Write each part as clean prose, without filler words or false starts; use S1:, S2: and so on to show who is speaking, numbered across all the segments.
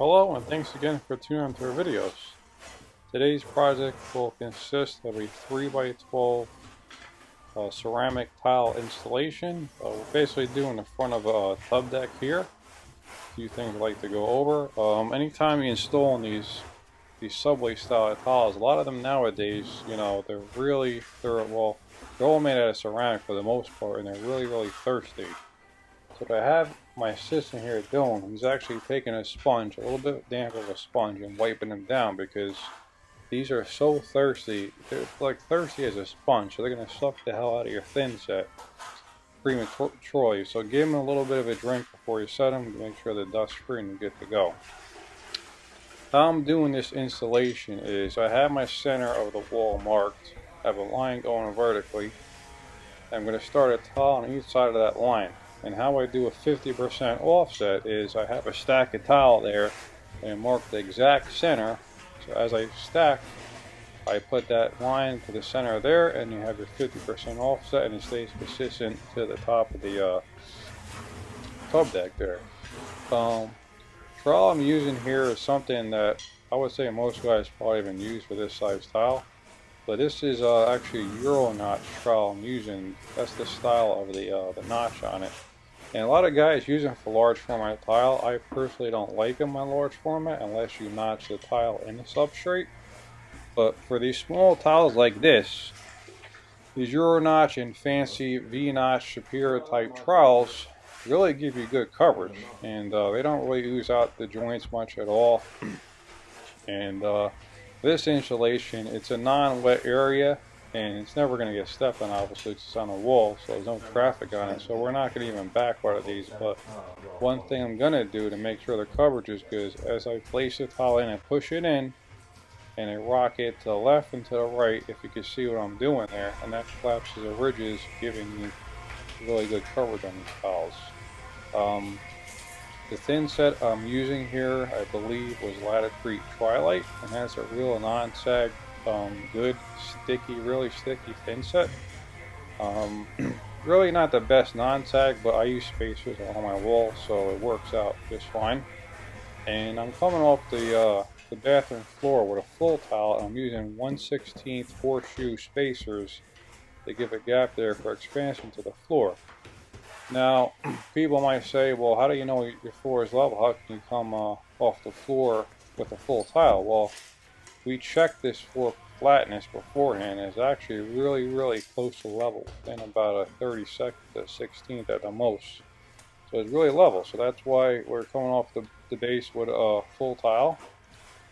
S1: Hello and thanks again for tuning into our videos. Today's project will consist of a 3x12 ceramic tile installation. We're basically doing the front of a tub deck here. A few things I'd like to go over. Anytime you install these subway style tiles, a lot of them nowadays, you know, they're all made out of ceramic for the most part, and they're really thirsty. So what I have my assistant here doing, he's actually taking a sponge, a little bit damp of a sponge, and wiping them down because these are so thirsty. They're like thirsty as a sponge, so they're going to suck the hell out of your thin set prematurely. So give them a little bit of a drink before you set them to make sure they're dust free and good to go. How I'm doing this installation is I have my center of the wall marked. I have a line going vertically. I'm going to start a tile on each side of that line. And how I do a 50% offset is I have a stack of tile there and mark the exact center. So as I stack, I put that line to the center there, and you have your 50% offset, and it stays consistent to the top of the tub deck there. Trowel I'm using here is something that I would say most guys probably even use for this size tile. But this is actually a Euro notch trowel I'm using. That's the style of the notch on it. And a lot of guys use them for large format tile. I personally don't like them on large format unless you notch the tile in the substrate. But for these small tiles like this, these Euro notch and fancy V notch Superior type trowels really give you good coverage. And they don't really ooze out the joints much at all. And this insulation, it's a non-wet area, and it's never going to get stepped on. Obviously it's on a wall, so there's no traffic on it, so we're not going to even back out of these. But one thing I'm going to do to make sure the coverage is good is as I place the tile in and push it in, and I rock it to the left and to the right, if you can see what I'm doing there, and that collapses the ridges, giving you really good coverage on these tiles. The thin set I'm using here, I believe, was Latitude Twilight, and that's a real non-sag, good, really sticky thin set. Really not the best non-sag, but I use spacers on my wall, so it works out just fine. And I'm coming off the bathroom floor with a full tile, and I'm using 1/16 horseshoe spacers to give a gap there for expansion to the floor. Now, people might say, well, how do you know your floor is level? How can you come off the floor with a full tile? Well, we checked this floor flatness beforehand. It's actually really close to level, within about a 32nd to 16th at the most. So it's really level. So that's why we're coming off the base with a full tile.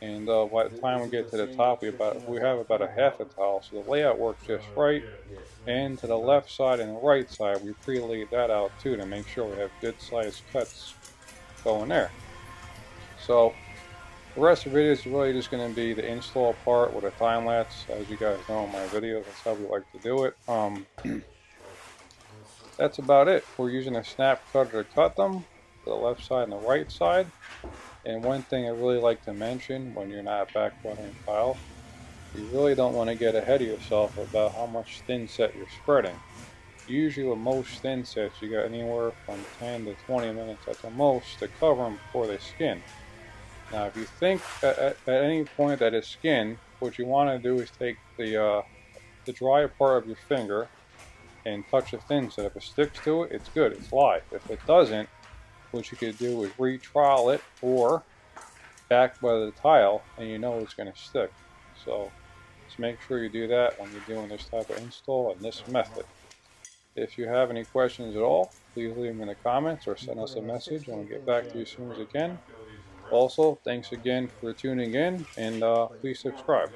S1: And by the time we get to the top, we have about a half a tile. So the layout works just right. And to the left side and the right side, we pre-laid that out too to make sure we have good sized cuts going there. So the rest of the video is really just going to be the install part with a time lapse. As you guys know in my videos, that's how we like to do it. That's about it. We're using a snap cutter to cut them, to the left side and the right side. And one thing I really like to mention when you're not backbuttering tile, you really don't want to get ahead of yourself about how much thin set you're spreading. Usually with most thin sets, you got anywhere from 10 to 20 minutes at the most to cover them before they skin. Now if you think at any point that it's skinned, what you want to do is take the dry part of your finger and touch the thin set. If it sticks to it, it's good, it's live. If it doesn't, what you could do is re-trowel it or back by the tile, and you know it's going to stick. So just make sure you do that when you're doing this type of install and this method. If you have any questions at all, please leave them in the comments or send us a message and we'll get back to you as soon as we can. Also, thanks again for tuning in, and please subscribe.